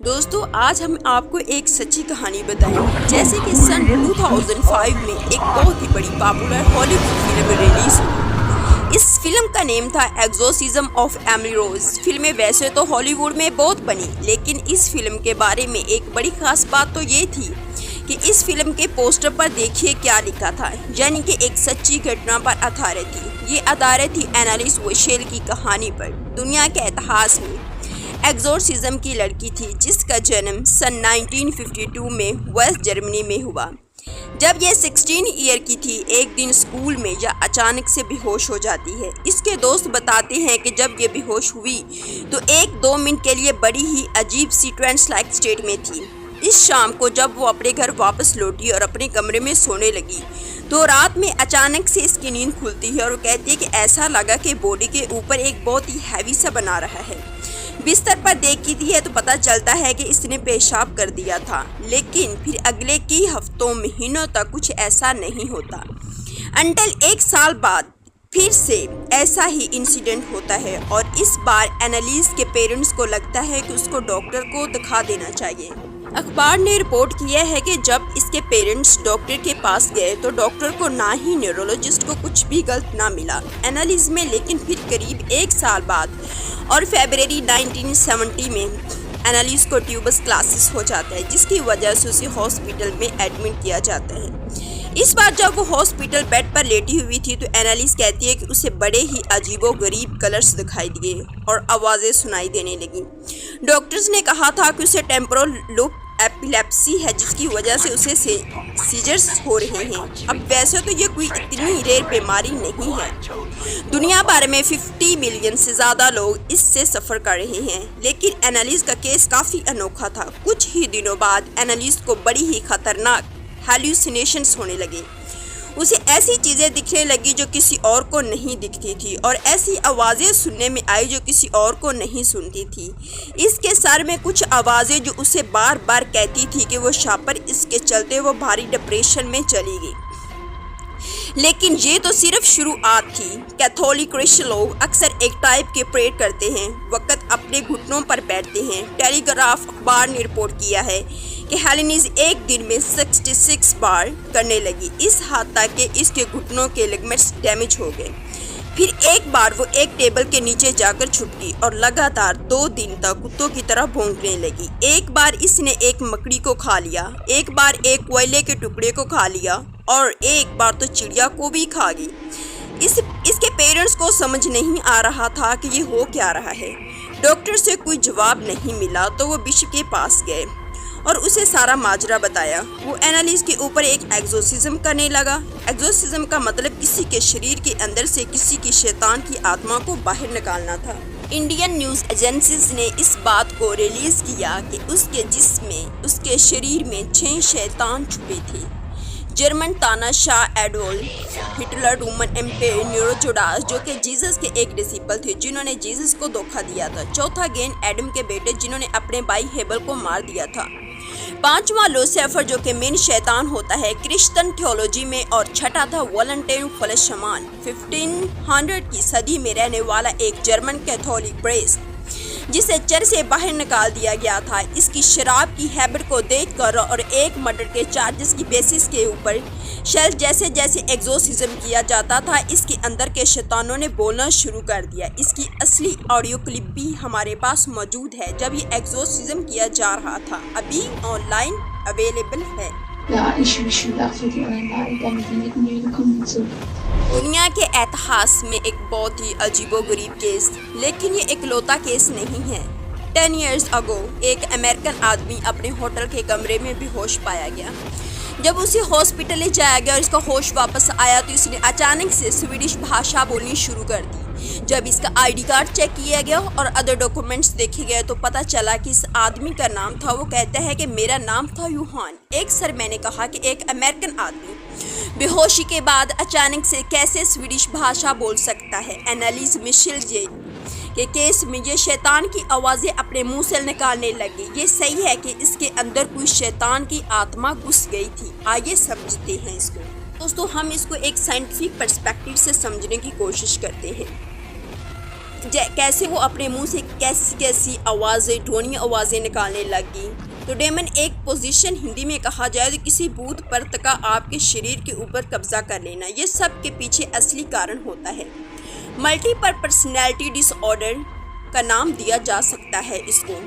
दोस्तों आज हम आपको एक सच्ची कहानी बताएंगे। जैसे कि सन 2005 में एक बहुत ही बड़ी पॉपुलर हॉलीवुड फिल्म रिलीज हुई। इस फिल्म का नेम था एक्सोर्सिज्म ऑफ एमिली रोज। फिल्में वैसे तो हॉलीवुड में बहुत बनी, लेकिन इस फिल्म के बारे में एक बड़ी खास बात तो ये थी कि इस फिल्म के पोस्टर पर देखिए क्या लिखा था, यानी कि एक सच्ची घटना पर आधारित थी। ये आधारित थी एनालिस वेशेल की कहानी पर। दुनिया के इतिहास में एक्सोर्सिज्म की लड़की थी जिसका जन्म सन 1952 में वेस्ट जर्मनी में हुआ। जब यह 16 ईयर की थी, एक दिन स्कूल में यह अचानक से बेहोश हो जाती है। इसके दोस्त बताते हैं कि जब ये बेहोश हुई तो 1-2 मिनट के लिए बड़ी ही अजीब सी ट्रांस लाइक स्टेट में थी। इस शाम को जब वो अपने घर वापस लौटी और अपने कमरे में सोने लगी तो रात में अचानक से इसकी नींद खुलती है और वो कहती है कि ऐसा लगा कि बॉडी के ऊपर एक बहुत ही हैवी सा बना रहा है। बिस्तर पर देखती है तो पता चलता है कि इसने पेशाब कर दिया था, लेकिन फिर अगले कई हफ्तों महीनों तक कुछ ऐसा नहीं होता। अंटिल 1 साल बाद फिर से ऐसा ही इंसिडेंट होता है और इस बार एनालिस के पेरेंट्स को लगता है कि उसको डॉक्टर को दिखा देना चाहिए। अखबार ने रिपोर्ट किया है कि जब इसके पेरेंट्स डॉक्टर के पास गए तो डॉक्टर को ना ही न्यूरोलॉजिस्ट को कुछ भी गलत ना मिला एनालिस में। लेकिन फिर करीब 1 साल बाद और फरवरी 1970 में एनालिस को ट्यूबस क्लासिस हो जाता है, जिसकी वजह से उसे हॉस्पिटल में एडमिट किया जाता है। इस बार जब वो हॉस्पिटल बेड पर लेटी हुई थी तो एनालिस कहती है कि उसे बड़े ही अजीबोगरीब कलर्स दिखाई दिए और आवाज़ें सुनाई देने लगी। डॉक्टर्स ने कहा था कि उसे टेम्पोरल लोब एपिलेप्सी है, जिसकी वजह से उसे सीजर्स हो रहे हैं। अब वैसे तो ये कोई इतनी रेयर बीमारी नहीं है, दुनिया भर में 50 मिलियन से ज़्यादा लोग इससे सफ़र कर रहे हैं, लेकिन एनालिस का केस काफ़ी अनोखा था। कुछ ही दिनों बाद एनालिस को बड़ी ही खतरनाक हैल्यूसिनेशंस होने लगे। उसे ऐसी चीज़ें दिखने लगी जो किसी और को नहीं दिखती थी और ऐसी आवाज़ें सुनने में आई जो किसी और को नहीं सुनती थी। इसके सर में कुछ आवाज़ें जो उसे बार बार कहती थी कि वो शापर, इसके चलते वो भारी डिप्रेशन में चली गई। लेकिन ये तो सिर्फ शुरुआत थी। कैथोलिक क्रिश्चियन लोग अक्सर एक टाइप के प्रेयर करते हैं, वक्त अपने घुटनों पर बैठते हैं। टेलीग्राफ अखबार ने रिपोर्ट किया है कि हेलेनिस एक दिन में 66 बार करने लगी, इस हद तक कि इसके घुटनों के लिगामेंट्स डैमेज हो गए। फिर एक बार वो एक टेबल के नीचे जाकर छुप गई और लगातार 2 दिन तक कुत्तों की तरह भौंकने लगी। एक बार इसने एक मकड़ी को खा लिया, एक बार एक कोयले के टुकड़े को खा लिया और एक बार तो चिड़िया को भी खा गई। इसके पेरेंट्स को समझ नहीं आ रहा था कि ये हो क्या रहा है। डॉक्टर से कोई जवाब नहीं मिला तो वो बिशप के पास गए और उसे सारा माजरा बताया। वो एनालिस के ऊपर एक एक्सोर्सिज्म करने लगा। एक्सोर्सिज्म का मतलब किसी के शरीर के अंदर से किसी की शैतान की आत्मा को बाहर निकालना था। इंडियन न्यूज़ एजेंसीज ने इस बात को रिलीज़ किया कि उसके जिस्म में, उसके शरीर में 6 शैतान छुपे थे। जर्मन तानाशाह एडोल्फ हिटलर, रोमन एम्पायर न्यूरोजोडास जो कि जीसस के एक डिसिपल थे जिन्होंने जीसस को धोखा दिया था। चौथा गेन एडम के बेटे जिन्होंने अपने भाई हेबल को मार दिया था। 5वां लूसीफर जो कि मेन शैतान होता है क्रिश्चियन थियोलॉजी में, और छठा था वॉलंटाइन फलशमान 1500 की सदी में रहने वाला एक जर्मन कैथोलिक प्रेस्ट जिसे चर्च से बाहर निकाल दिया गया था। इसकी शराब की हैबिट को देखकर और एक मर्डर के चार्जेस की बेसिस के ऊपर शेल जैसे जैसे एक्सोर्सिज्म किया जाता था, इसके अंदर के शैतानों ने बोलना शुरू कर दिया। इसकी असली ऑडियो क्लिप भी हमारे पास मौजूद है जब ये एक्सोर्सिज्म किया जा रहा था, अभी ऑनलाइन अवेलेबल है। दुनिया के इतिहास में एक बहुत ही अजीबोगरीब केस, लेकिन ये इकलौता केस नहीं है। 10 years ago एक अमेरिकन आदमी अपने होटल के कमरे में बेहोश पाया गया। जब उसे हॉस्पिटल ले जाया गया और इसका होश वापस आया तो इसने अचानक से स्वीडिश भाषा बोलनी शुरू कर दी। जब इसका आईडी कार्ड चेक किया गया और अदर डॉक्यूमेंट्स देखे गए तो पता चला कि इस आदमी का नाम था, वो कहता है कि मेरा नाम था यूहान। एक सर मैंने कहा कि एक अमेरिकन आदमी बेहोशी के बाद अचानक से कैसे स्वीडिश भाषा बोल सकता है। एनालिस मिशेल के केस में ये शैतान की आवाज़ें अपने मुंह से निकालने लगी। ये सही है कि इसके अंदर कोई शैतान की आत्मा घुस गई थी। आइए समझते हैं इसको। दोस्तों हम इसको एक साइंटिफिक पर्सपेक्टिव से समझने की कोशिश करते हैं। कैसे वो अपने मुंह से कैसी कैसी आवाज़ें, ध्वनि आवाज़ें निकालने लगी। तो डेमन एक पोजीशन हिंदी में कहा जाए तो किसी भूत प्रेत का आपके शरीर के ऊपर कब्जा कर लेना, ये सब के पीछे असली कारण होता है। मल्टीपल पर्सनैलिटी डिसऑर्डर का नाम दिया जा सकता है इसको।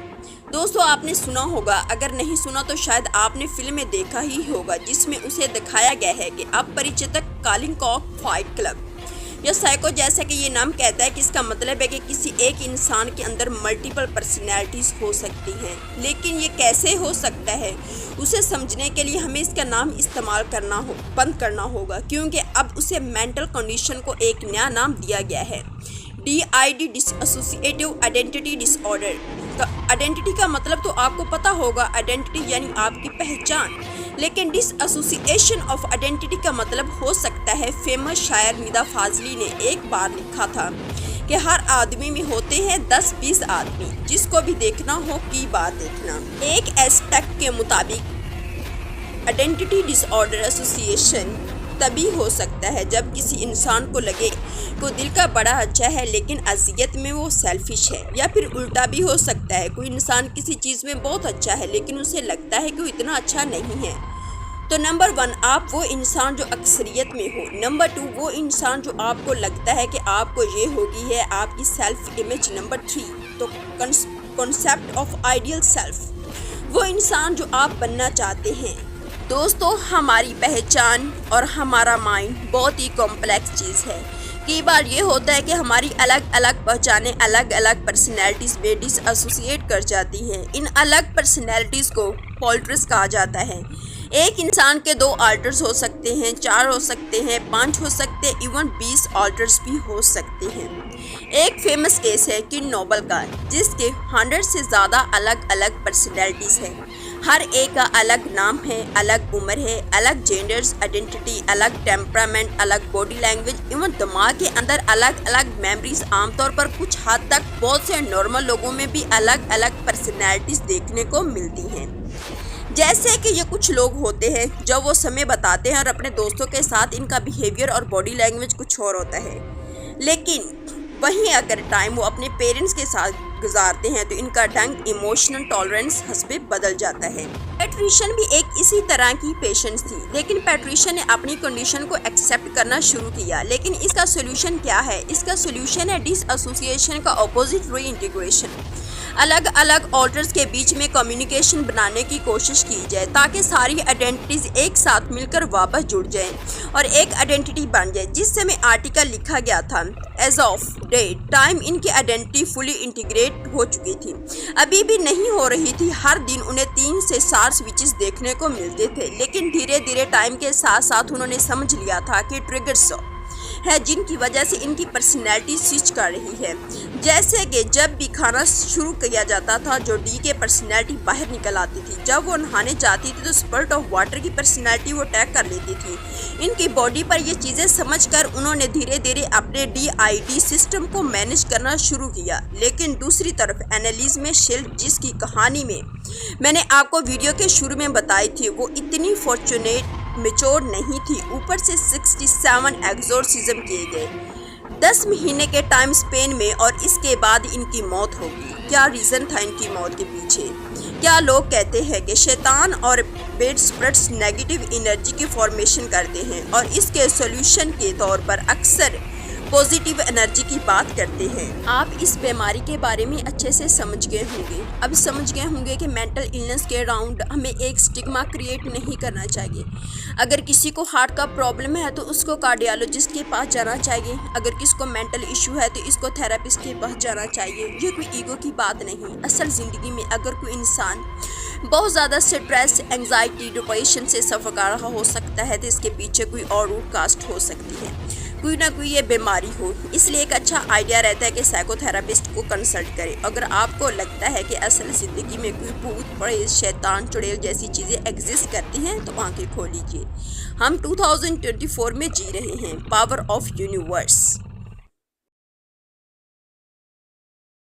दोस्तों आपने सुना होगा, अगर नहीं सुना तो शायद आपने फिल्म में देखा ही होगा, जिसमें उसे दिखाया गया है कि अपरिचित कॉलिंग कॉक फाइट क्लब या साइको, जैसा कि ये नाम कहता है कि इसका मतलब है कि किसी एक इंसान के अंदर मल्टीपल पर्सनैलिटीज़ हो सकती हैं। लेकिन ये कैसे हो सकता है, उसे समझने के लिए हमें इसका नाम इस्तेमाल बंद करना होगा, क्योंकि अब उसे मेंटल कंडीशन को एक नया नाम दिया गया है, DID डिसएसोसिएटिव आइडेंटिटी डिसऑर्डर। तो आइडेंटिटी का मतलब तो आपको पता होगा, आइडेंटिटी यानी आपकी पहचान, लेकिन डिसएसोसिएशन ऑफ आइडेंटिटी का मतलब हो सकता है। फेमस शायर निदा फाजली ने एक बार लिखा था कि हर आदमी में होते हैं 10-20 आदमी, जिसको भी देखना हो की बात देखना। एक एस्पेक्ट के मुताबिक आइडेंटिटी डिसऑर्डर एसोसिएशन तभी हो सकता है जब किसी इंसान को लगे को दिल का बड़ा अच्छा है लेकिन असलियत में वो सेल्फिश है, या फिर उल्टा भी हो सकता है, कोई इंसान किसी चीज़ में बहुत अच्छा है लेकिन उसे लगता है कि वो इतना अच्छा नहीं है। तो नंबर 1 आप वो इंसान जो अक्सरियत में हो। नंबर 2 वो इंसान जो आपको लगता है कि आपको ये होगी है, आपकी सेल्फ इमेज। नंबर 3 तो कॉन्सेप्ट ऑफ आइडियल सेल्फ, वो इंसान जो आप बनना चाहते हैं। दोस्तों हमारी पहचान और हमारा माइंड बहुत ही कॉम्प्लेक्स चीज़ है। कई बार ये होता है कि हमारी अलग अलग पहचानें अलग अलग पर्सनैलिटीज़ में डिसएसोसिएट कर जाती हैं। इन अलग पर्सनैलिटीज़ को पॉल्टर्स कहा जाता है। एक इंसान के 2 ऑल्टर्स हो सकते हैं, 4 हो सकते हैं, 5 हो सकते हैं, इवन 20 ऑल्टर्स भी हो सकते हैं। एक फेमस केस है किड नोबल का, जिसके 100 से ज़्यादा अलग अलग पर्सनैलिटीज़ हैं। हर एक का अलग नाम है, अलग उम्र है, अलग जेंडर्स आइडेंटिटी, अलग टेम्परामेंट, अलग बॉडी लैंग्वेज, इवन दिमाग के अंदर अलग अलग मेमोरीज। आमतौर पर कुछ हद तक बहुत से नॉर्मल लोगों में भी अलग अलग पर्सनैलिटीज़ देखने को मिलती हैं। जैसे कि ये कुछ लोग होते हैं जब वो समय बताते हैं और अपने दोस्तों के साथ इनका बिहेवियर और बॉडी लैंग्वेज कुछ और होता है, लेकिन वहीं अगर टाइम वो अपने पेरेंट्स के साथ गुजारते हैं तो इनका ढंग, इमोशनल टॉलरेंस हस्बे बदल जाता है। पैट्रिशियन भी एक इसी तरह की पेशेंट थी, लेकिन पैट्रिशियन ने अपनी कंडीशन को एक्सेप्ट करना शुरू किया। लेकिन इसका सोल्यूशन क्या है? इसका सोल्यूशन है डिसएसोसिएशन का ऑपोजिट रीइंटीग्रेशन। अलग अलग ऑल्टर्स के बीच में कम्युनिकेशन बनाने की कोशिश की जाए ताकि सारी आइडेंटिटीज एक साथ मिलकर वापस जुड़ जाएं और एक आइडेंटिटी बन जाए। जिस समय आर्टिकल लिखा गया था, एज ऑफ डेट टाइम इनकी आइडेंटिटी फुली इंटीग्रेट हो चुकी थी, अभी भी नहीं हो रही थी। हर दिन उन्हें 3 से 4 स्विचेस देखने को मिलते थे, लेकिन धीरे धीरे टाइम के साथ साथ उन्होंने समझ लिया था कि ट्रिगर्स है जिनकी वजह से इनकी पर्सनैलिटी स्विच कर रही है। जैसे कि जब भी खाना शुरू किया जाता था, जो डी के पर्सनैलिटी बाहर निकल आती थी। जब वो नहाने जाती थी तो स्पर्ट ऑफ वाटर की पर्सनैलिटी वो अटैक कर लेती थी। इनकी बॉडी पर ये चीज़ें समझकर उन्होंने धीरे धीरे अपने DID सिस्टम को मैनेज करना शुरू किया। लेकिन दूसरी तरफ एनालिस में शिल्ड, जिसकी कहानी में मैंने आपको वीडियो के शुरू में बताई थी, वो इतनी फॉर्चुनेट मेच्योर नहीं थी। ऊपर से 67 एग्जोर्सिज्म किए गए, 10 महीने के टाइम स्पेन में, और इसके बाद इनकी मौत होगी। क्या रीज़न था इनकी मौत के पीछे? क्या लोग कहते हैं कि शैतान और बेड स्प्रिट्स नेगेटिव एनर्जी की फॉर्मेशन करते हैं और इसके सॉल्यूशन के तौर पर अक्सर पॉजिटिव एनर्जी की बात करते हैं। आप इस बीमारी के बारे में अच्छे से समझ गए होंगे। अब समझ गए होंगे कि मेंटल इलनेस के अराउंड हमें एक स्टिग्मा क्रिएट नहीं करना चाहिए। अगर किसी को हार्ट का प्रॉब्लम है तो उसको कार्डियोलॉजिस्ट के पास जाना चाहिए। अगर किसी को मेंटल इशू है तो इसको थेरेपिस्ट के पास जाना चाहिए। ये कोई ईगो की बात नहीं। असल ज़िंदगी में अगर कोई इंसान बहुत ज़्यादा स्ट्रेस, एंजाइटी, डिप्रेशन से सफ़र कर रहा हो सकता है तो इसके पीछे कोई और रूट कास्ट हो सकती है, कोई ना कोई ये बीमारी हो। इसलिए एक अच्छा आइडिया रहता है कि साइकोथेरापिस्ट को कंसल्ट करें। अगर आपको लगता है कि असल ज़िंदगी में कोई भूत, प्रेत, शैतान, चुड़ैल जैसी चीज़ें एग्जिस्ट करती हैं तो आंखें खोल लीजिए। हम 2024 में जी रहे हैं। Power of universe.